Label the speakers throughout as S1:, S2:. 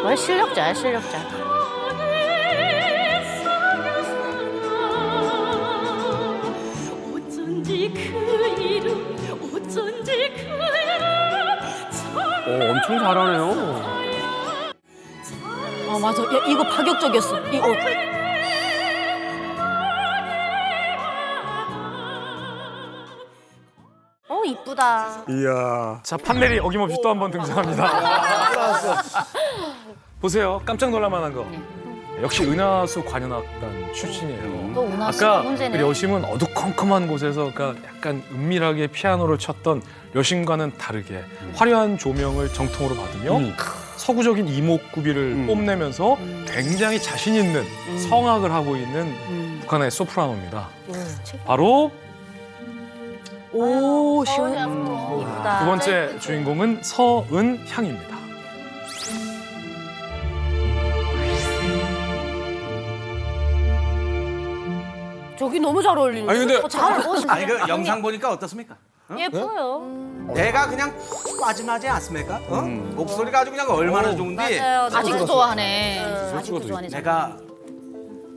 S1: 와, 실력자야, 실력자.
S2: 어쩐지 그 이름 어쩐지 그 이름
S3: 엄청 잘하네요.
S1: 아, 맞아. 야, 이거 파격적이었어. 이 옷. 이쁘다.
S3: 이야.
S4: 자, 판넬이 어김없이 또 한 번 등장합니다. 보세요. 깜짝 놀랄만한 거. 역시 은하수 관현악단 출신이에요.
S1: 또 은하수가
S4: 아까
S1: 문제네.
S4: 그 여심은 어두컴컴한 곳에서 그러니까 약간 은밀하게 피아노를 쳤던 여심과는 다르게 화려한 조명을 정통으로 받으며 서구적인 이목구비를 뽐내면서 굉장히 자신 있는 성악을 하고 있는 북한의 소프라노입니다. 바로
S1: 오, 시원해. 이쁘다.
S4: 두 번째 주인공은 서은향입니다.
S1: 저기 너무 잘 어울리는데.
S3: 아니, 근데-
S1: 잘 어울리시네.
S5: 아니 그 영상 보니까 어떻습니까?
S1: 예뻐요.
S5: 내가 그냥 빠져나지 않습니까? 목소리가 아주 그냥 얼마나 좋은데
S1: 아직도 좋아하네. 아직도 좋아하네.
S5: 내가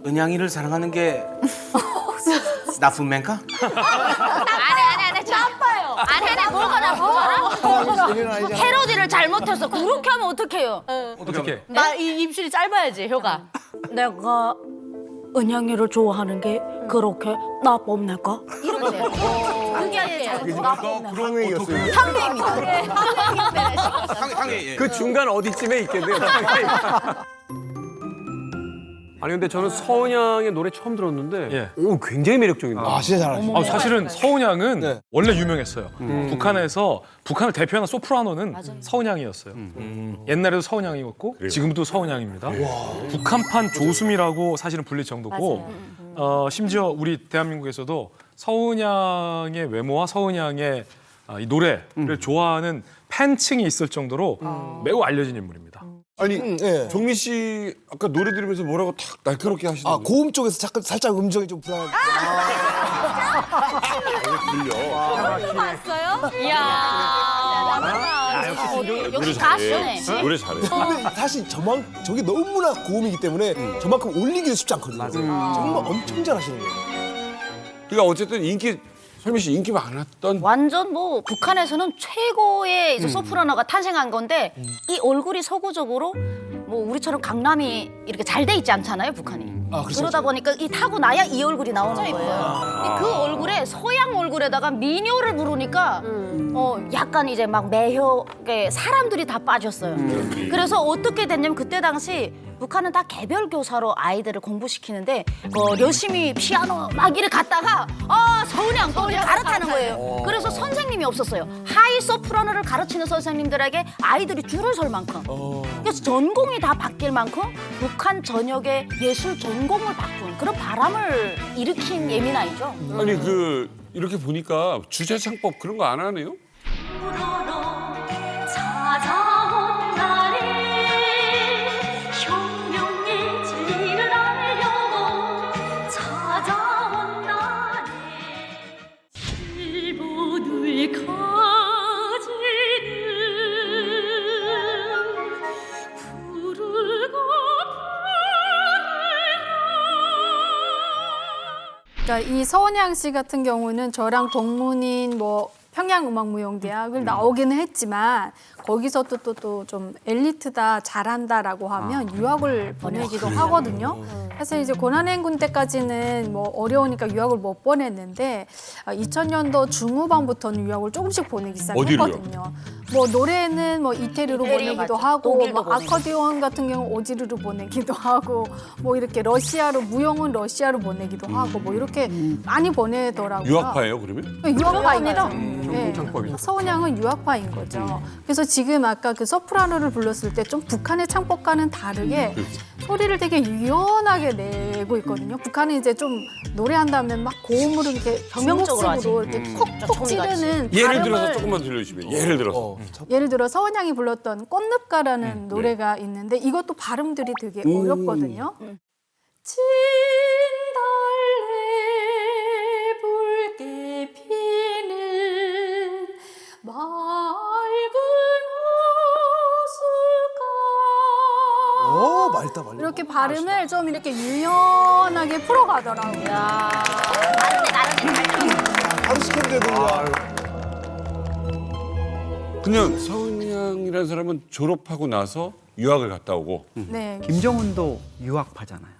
S5: 은양이를 사랑하는 게 나쁜 맹가?
S1: 아니, 나빠요. 아니, 뭐가 패러디를 잘못해서 그렇게 하면 어떡해요?
S4: 어떻게?
S1: 이 입술이 짧아야지, 혀가.
S6: 내가 은영이를 좋아하는 게 그렇게 나쁩니까?
S1: 이렇게 돼요. 그게 아니라
S3: 그런 얘기였어요.
S1: 상대입니다.
S5: 상해.
S3: 그 중간 어디쯤에 있겠네요. 아니 근데 저는 서은양의 노래 처음 들었는데
S4: 예.
S3: 오 굉장히 매력적인데.
S7: 진짜 잘하시네.
S4: 사실은 서은양은
S7: 네.
S4: 원래 유명했어요. 북한을 대표하는 소프라노는 서은양이었어요. 옛날에도 서은양이었고 지금도 서은양입니다. 북한판 조수미라고 사실은 불릴 정도고 심지어 우리 대한민국에서도 서은양의 외모와 서은양의 이 노래를 좋아하는 팬층이 있을 정도로 매우 알려진 인물입니다.
S7: 아니, 예.
S8: 종민 씨 아까 노래 들으면서 뭐라고 탁 날카롭게 하시던데.
S7: 고음 쪽에서 잠깐 살짝 음정이 좀 불안한.
S1: 역시 가수네.
S8: 노래 잘해.
S7: 근데 사실 저게 너무나 고음이기 때문에 저만큼 올리기도 쉽지 않거든요. 정말 엄청 잘하시는 거예요.
S8: 그러니까 어쨌든 설미 씨 인기 많았던.
S1: 완전 뭐 북한에서는 최고의 이제 소프라노가 탄생한 건데 이 얼굴이 서구적으로 뭐 우리처럼 강남이 이렇게 잘 돼 있지 않잖아요, 북한이.
S7: 그렇죠,
S1: 그러다 보니까 이 타고 나야 이 얼굴이 나오는 거예요. 근데 그 얼굴에 서양 얼굴에다가 미녀를 부르니까 약간 이제 막 매혹에 사람들이 다 빠졌어요. 그래서 어떻게 됐냐면 그때 당시 북한은 다 개별 교사로 아이들을 공부시키는데 열심히 피아노 막 이래 갔다가 서은양 또 갈아타는 거예요. 그래서 선생님이 없었어요. 하이 소프라노를 가르치는 선생님들에게 아이들이 줄을 설 만큼. 그래서 전공이 다 바뀔 만큼 북한 전역의 예술 전공을 바꾼 그런 바람을 일으킨 예민아이죠.
S8: 아니 이렇게 보니까 주제창법 그런 거 안 하네요?
S2: 우러러 찾아온 날에 혁명의 진리를 알려고 찾아온 날에 일본을 가지는 푸르고
S9: 그러니까 이 서은양 씨 같은 경우는 저랑 동문인 뭐 평양음악무용대학을 나오기는 했지만 거기서 또 좀 엘리트다 잘한다라고 하면 유학을 보내기도 하거든요. 그래서 이제 고난행군 때까지는 뭐 어려우니까 유학을 못 보냈는데 2000년도 중후반부터는 유학을 조금씩 보내기 시작했거든요. 뭐 노래는 뭐 이태리로 보내기도 하고
S1: 독일도
S9: 뭐 아코디언 같은 경우 오지르로 보내기도 하고 뭐 이렇게 러시아로 무용은 러시아로 보내기도 하고 뭐 이렇게 많이 보내더라고요.
S8: 유학파예요 그러면?
S9: 유학파입니다. 네.
S3: 창법이죠.
S9: 서은양은 유학파인 거죠. 그래서 지금 아까 그 소프라노를 불렀을 때 좀 북한의 창법과는 다르게 소리를 되게 유연하게 내고 있거든요. 북한은 이제 좀 노래한다면 막 고음으로 이렇게
S1: 혁명적으로
S9: 병목식으로 이렇게 콕콕 찌르는
S8: 예를 들어서
S9: 발음을
S8: 조금만 들려주시면. 예를 들어서.
S9: 예를 들어 서은양이 불렀던 꽃늪가라는 노래가 있는데 이것도 발음들이 되게 어렵거든요. 진달래 붉게 핀
S7: 됐다 말려.
S9: 이렇게 발음을 좀 이렇게 유연하게 풀어가더라고요.
S7: 바로 시켰는데 그냥.
S8: 그냥 서은양이라는 사람은 졸업하고 나서 유학을 갔다 오고
S9: 네.
S10: 김정은도 유학파잖아요.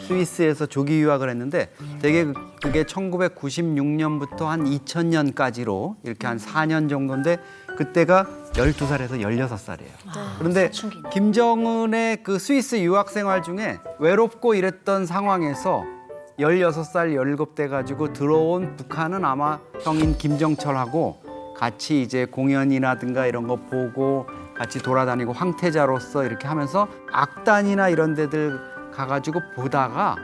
S10: 스위스에서 조기 유학을 했는데 되게 그게 1996년부터 한 2000년까지로 이렇게 한 4년 정도인데 그때가 12살에서 16살이에요. 그런데 김정은의 그 스위스 유학 생활 중에 외롭고 이랬던 상황에서 16살, 17대 가지고 들어온 북한은 아마 형인 김정철하고 같이 이제 공연이라든가 이런 거 보고 같이 돌아다니고 황태자로서 이렇게 하면서 악단이나 이런 데들 가가지고 보다가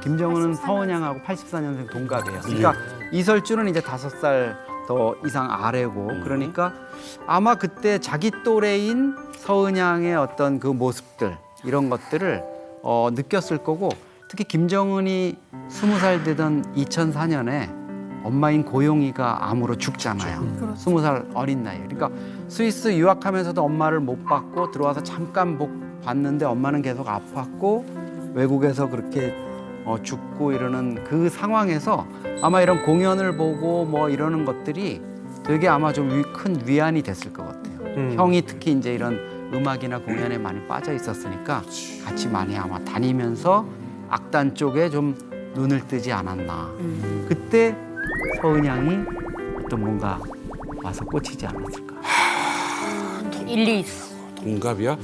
S10: 김정은은 서은양하고 84년생 동갑이에요. 그러니까 이설주는 이제 5살 더 이상 아래고 그러니까 아마 그때 자기 또래인 서은양의 어떤 그 모습들 이런 것들을 느꼈을 거고 특히 김정은이 20살 되던 2004년에 엄마인 고용이가 암으로 죽잖아요. 20살 어린 나이에. 그러니까 스위스 유학하면서도 엄마를 못 봤고 들어와서 잠깐 봤는데 엄마는 계속 아팠고 외국에서 그렇게 죽고 이러는 그 상황에서 아마 이런 공연을 보고 뭐 이러는 것들이 되게 아마 좀 큰 위안이 됐을 것 같아요. 형이 특히 이제 이런 음악이나 공연에 많이 빠져 있었으니까 같이 많이 아마 다니면서 악단 쪽에 좀 눈을 뜨지 않았나. 그때 서은양이 어떤 뭔가 와서 꽂히지 않았을까.
S1: 일리 있어.
S8: 동갑이야?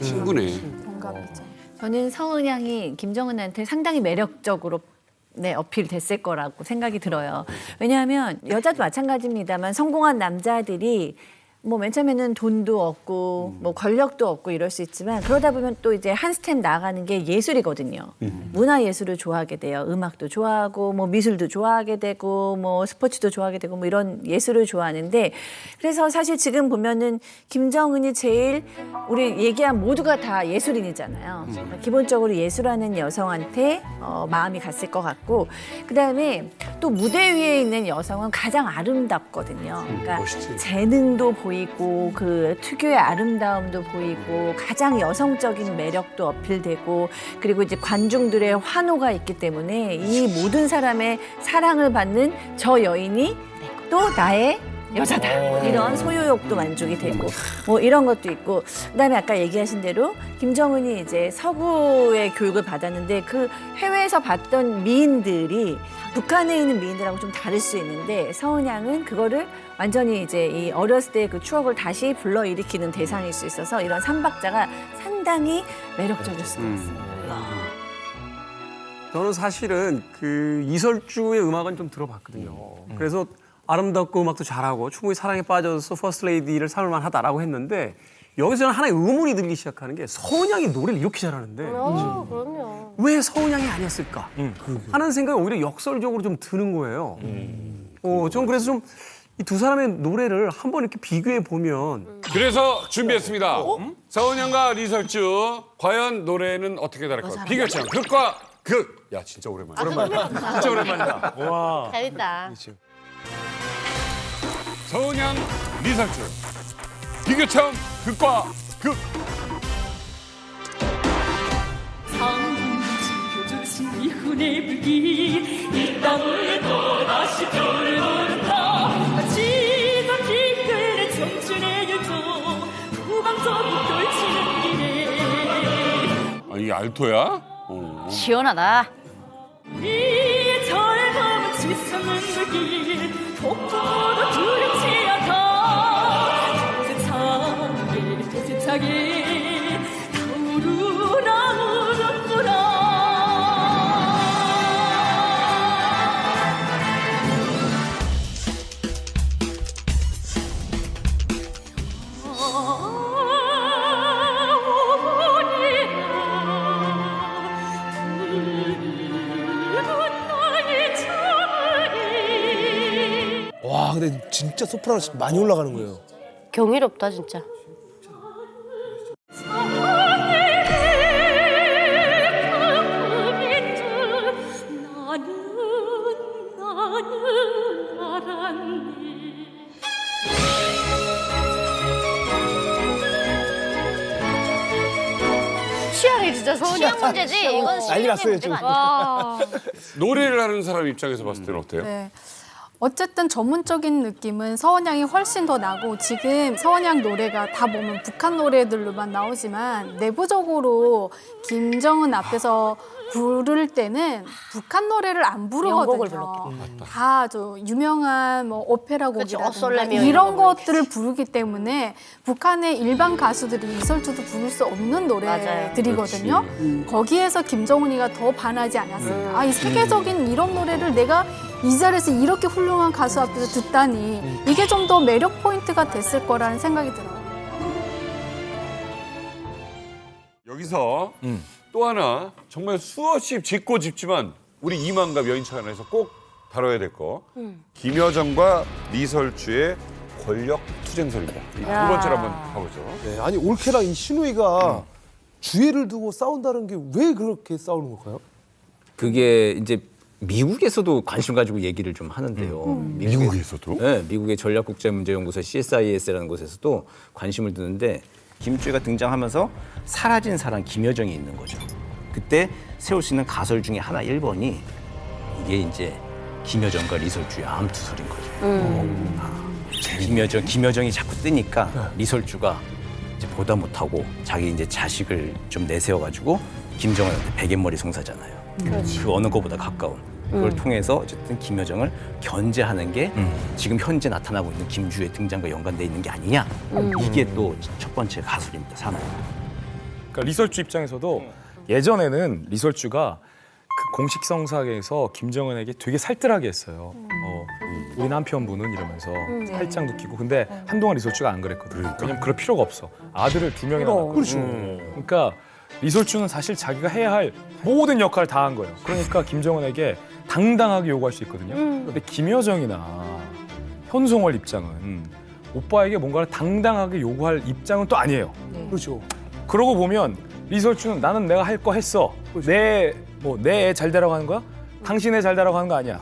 S8: 친구네.
S9: 동갑이죠.
S11: 저는 서은양이 김정은한테 상당히 매력적으로 어필됐을 거라고 생각이 들어요. 왜냐하면 여자도 마찬가지입니다만 성공한 남자들이 뭐 맨 처음에는 돈도 없고 뭐 권력도 없고 이럴 수 있지만 그러다 보면 또 이제 한 스텝 나아가는 게 예술이거든요. 문화 예술을 좋아하게 돼요. 음악도 좋아하고 뭐 미술도 좋아하게 되고 뭐 스포츠도 좋아하게 되고 뭐 이런 예술을 좋아하는데 그래서 사실 지금 보면은 김정은이 제일 우리 얘기한 모두가 다 예술인이잖아요. 그러니까 기본적으로 예술하는 여성한테 마음이 갔을 것 같고 그다음에 또 무대 위에 있는 여성은 가장 아름답거든요. 그러니까 재능도 보이고 그 특유의 아름다움도 보이고 가장 여성적인 매력도 어필되고 그리고 이제 관중들의 환호가 있기 때문에 이 모든 사람의 사랑을 받는 저 여인이 또 나의 여자다 이런 소유욕도 만족이 되고 뭐 이런 것도 있고 그다음에 아까 얘기하신 대로 김정은이 이제 서구의 교육을 받았는데 그 해외에서 봤던 미인들이 북한에 있는 미인들하고 좀 다를 수 있는데 서은양은 그거를 완전히 이제 이 어렸을 때 그 추억을 다시 불러일으키는 대상일 수 있어서 이런 삼박자가 상당히 매력적일 수가 있어요.
S3: 저는 사실은 그 이설주의 음악은 좀 들어봤거든요. 그래서 아름답고 음악도 잘하고 충분히 사랑에 빠져서 퍼스트 레이디를 삼을 만하다라고 했는데 여기서 저는 하나의 의문이 들기 시작하는 게 서은양이 노래를 이렇게 잘하는데
S1: 그럼요.
S3: 왜 서은양이 아니었을까 하는 생각이 오히려 역설적으로 좀 드는 거예요. 저는 그래서 좀 이 두 사람의 노래를 한번 이렇게 비교해 보면
S8: 그래서 준비했습니다. 서은양과 리설주 과연 노래는 어떻게 다를까요? 비교점 극과 극. 야 진짜 오랜만이야. 진짜 오랜만이다. 와.
S1: 재밌다.
S8: 서은양, 리설주 비교점 극과 극.
S2: 상징표주신 이훈의 불길 이 땅을 또다시 별을 오른다 지던 빛들의 청춘의 열정 후방적인 떨치는 길에
S8: 아, 이게 알토야?
S1: 시원하다.
S2: 이 젊음은 지성은 불길 폭포도 두렵지 않다 도세차게 타오르나 울었구나
S7: 와 근데 진짜 소프라노 많이 올라가는 거예요.
S1: 경이롭다 진짜. 취향이 진짜 서운한 문제지. 이건
S7: 난리
S1: 실력의
S7: 났어요,
S1: 문제가
S7: 지금.
S1: 아니야.
S8: 노래를 하는 사람 입장에서 봤을 때는 어때요?
S9: 네. 어쨌든 전문적인 느낌은 서원양이 훨씬 더 나고 지금 서원양 노래가 다 보면 북한 노래들로만 나오지만 내부적으로 김정은 앞에서 부를 때는 북한 노래를 안
S1: 영곡을
S9: 부르거든요. 다 저 유명한 뭐 오페라
S1: 그치,
S9: 곡이라든가
S1: 어솔레미오
S9: 이런
S1: 이런 거
S9: 것들을 부르기 때문에 북한의 일반 가수들이 이설주도 부를 수 없는 노래들이거든요. 거기에서 김정은이가 더 반하지 않았을까. 아, 이 세계적인 이런 노래를 내가 이 자리에서 이렇게 훌륭한 가수 앞에서 듣다니 이게 좀 더 매력 포인트가 됐을 거라는 생각이 들어요.
S8: 여기서 또 하나 정말 수없이 짚고 짚지만 우리 이만갑 여인차관에서 꼭 다뤄야 될 거. 김여정과 리설주의 권력 투쟁설입니다. 두 번째로 한번 가보죠.
S7: 네, 아니 올케랑 이 신우이가 주의를 두고 싸운다는 게 왜 그렇게 싸우는 걸까요?
S12: 그게 이제 미국에서도 관심 가지고 얘기를 좀 하는데요.
S8: 미국에서도?
S12: 네, 미국의 전략국제문제연구소 CSIS라는 곳에서도 관심을 두는데 김주애가 등장하면서 사라진 사람 김여정이 있는 거죠. 그때 세울 수 있는 가설 중에 하나 1번이 이게 이제 김여정과 리설주의 암투설인 거죠. 김여정이 자꾸 뜨니까 리설주가 이제 보다 못하고 자기 이제 자식을 좀 내세워가지고 김정은한테 베갯머리 송사잖아요. 그 어느 것보다 가까운. 그걸 통해서 어쨌든 김여정을 견제하는 게 지금 현재 나타나고 있는 김주의 등장과 연관돼 있는 게 아니냐. 이게 또 첫 번째 가설입니다. 사나이.
S4: 그러니까 리설주 입장에서도 예전에는 리설주가 그 공식 성사에서 김정은에게 되게 살뜰하게 했어요. 우리 남편분은 이러면서 팔짱도 끼고. 근데 한동안 리설주가 안 그랬거든요. 왜냐면 그럴 필요가 없어. 아들을 2명이나 낳고.
S7: 그렇죠.
S4: 그러니까 리설주는 사실 자기가 해야 할 모든 역할을 다 한 거예요. 그러니까 김정은에게 당당하게 요구할 수 있거든요. 근데 김여정이나 현송월 입장은 오빠에게 뭔가를 당당하게 요구할 입장은 또 아니에요.
S7: 그렇죠.
S4: 그러고 보면 리설주는 나는 내가 할 거 했어. 내 애 잘 되라고 하는 거야? 당신 애 잘 되라고 하는 거 아니야.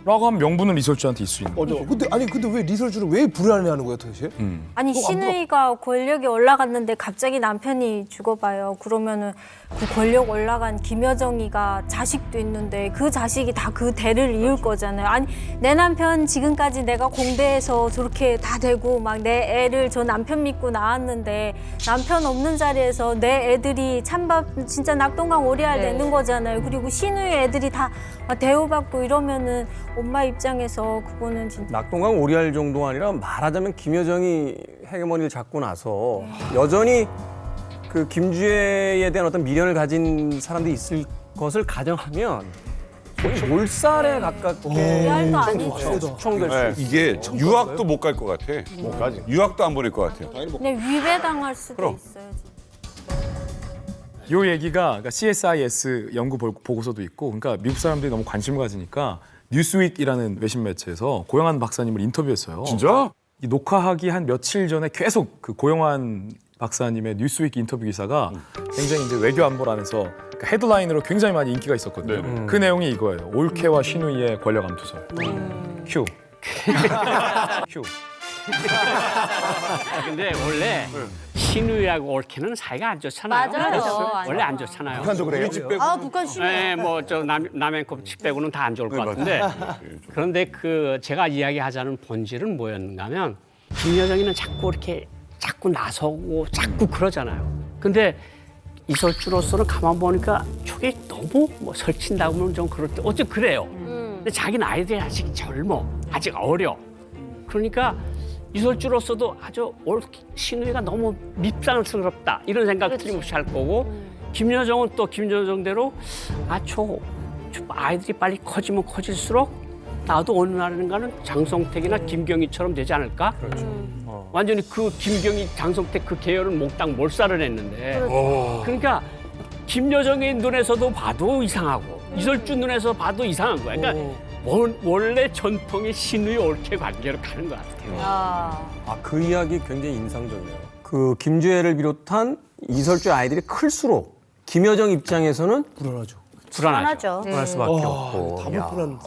S4: 라고 하면 명분은 리설주한테 있을 수 있는 거죠.
S7: 근데 왜 리설주는 왜 불안해하는 거예요, 도대체?
S13: 아니 신우이가 권력에 올라갔는데 갑자기 남편이 죽어봐요. 그러면은 그 권력 올라간 김여정이가 자식도 있는데 그 자식이 다 그 대를 이을 거잖아요. 아니 내 남편 지금까지 내가 공대에서 저렇게 다 되고 막 내 애를 저 남편 믿고 낳았는데 남편 없는 자리에서 내 애들이 찬밥 진짜 낙동강 오리알 되는 거잖아요. 그리고 신우이 애들이 다 대우받고 이러면은 엄마 입장에서 그거는 진짜
S3: 낙동강 오리알 정도가 아니라 말하자면 김여정이 헤게모니를 잡고 나서 여전히 그 김주애에 대한 어떤 미련을 가진 사람들이 있을 것을 가정하면 거의 몰살에 가깝게
S13: 오리알도 아니죠.
S3: 추정될 수
S8: 이게 유학도 못 갈 것 같아. 못 가지. 유학도 안 보낼 것 같아요.
S13: 그냥 위배당할 수도 있어요.
S4: 이 얘기가 그러니까 CSIS 연구 보고서도 있고, 그러니까 미국 사람들이 너무 관심을 가지니까 뉴스윅이라는 외신 매체에서 고영한 박사님을 인터뷰했어요.
S8: 진짜?
S4: 이 녹화하기 한 며칠 전에 계속 그 고영한 박사님의 뉴스윅 인터뷰 기사가 굉장히 이제 외교 안보란에서 그 헤드라인으로 굉장히 많이 인기가 있었거든요. 그 내용이 이거예요. 올케와 신우이의 권력 암투설. 큐. 큐.
S14: 근데 원래 신우이하고 올케는 사이가 안 좋잖아요.
S1: 맞아요.
S14: 원래 안 좋잖아요.
S7: 북한도 그래요?
S1: 아, 북한 신우.
S14: 네, 뭐저 남해컵 빼고는 다 안 좋을 것 같은데. 그런데 그 제가 이야기하자는 본질은 뭐였는가면 김여정이는 자꾸 나서고 자꾸 그러잖아요. 근데 이설주로서는 가만 보니까 저게 너무 뭐 설친다고 하면 좀 그럴 때 어째 그래요. 근데 자기는 아이들이 아직 젊어, 아직 어려. 그러니까 이설주로서도 아주 신우이가 너무 밉상스럽다 이런 생각 틀림없이 할 거고 김여정은 또 김여정대로 저 아이들이 빨리 커지면 커질수록 나도 어느 날인가는 장성택이나 김경희처럼 되지 않을까? 완전히 그 김경희, 장성택 그 계열을 몽땅 몰살을 했는데 그러니까 김여정의 눈에서도 봐도 이상하고 이설주 눈에서 봐도 이상한 거야. 그러니까 원래 전통의 신우이 올케 관계로 가는 것 같아요.
S3: 그 이야기 굉장히 인상적이에요. 그 김주애를 비롯한 이설주의 아이들이 클수록 김여정 입장에서는
S7: 불안하죠.
S14: 불안하죠.
S3: 불안할 수밖에 없고.
S7: 답을 불안.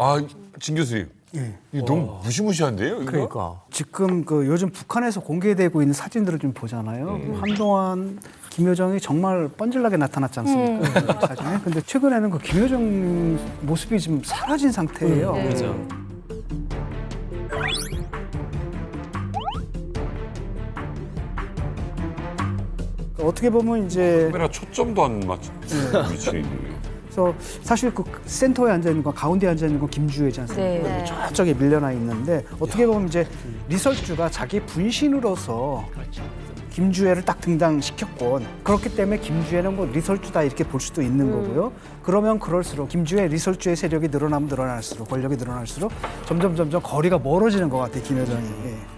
S8: 진 교수님. 이거 너무 무시무시한데요? 이거?
S15: 그러니까 지금 그 요즘 북한에서 공개되고 있는 사진들을 좀 보잖아요. 한동안 김여정이 정말 뻔질나게 나타났지 않습니까? 그 사진에. 근데 최근에는 그 김여정 모습이 지금 사라진 상태예요. 어떻게 보면 이제
S8: 카메라 초점도 안 맞춘 위치.
S15: 그래서 사실 그 센터에 앉아 있는 거, 가운데 앉아 있는 건 김주혜지 않습니까?
S11: 네.
S15: 저쪽에 밀려나 있는데 어떻게 보면 이제 리설주가 자기 분신으로서 김주혜를 딱 등장시켰고 그렇기 때문에 김주혜는 뭐 리설주다 이렇게 볼 수도 있는 거고요. 그러면 그럴수록 김주혜 리설주의 세력이 늘어나면 늘어날수록 권력이 늘어날수록 점점 거리가 멀어지는 것 같아요, 김여정이. 예.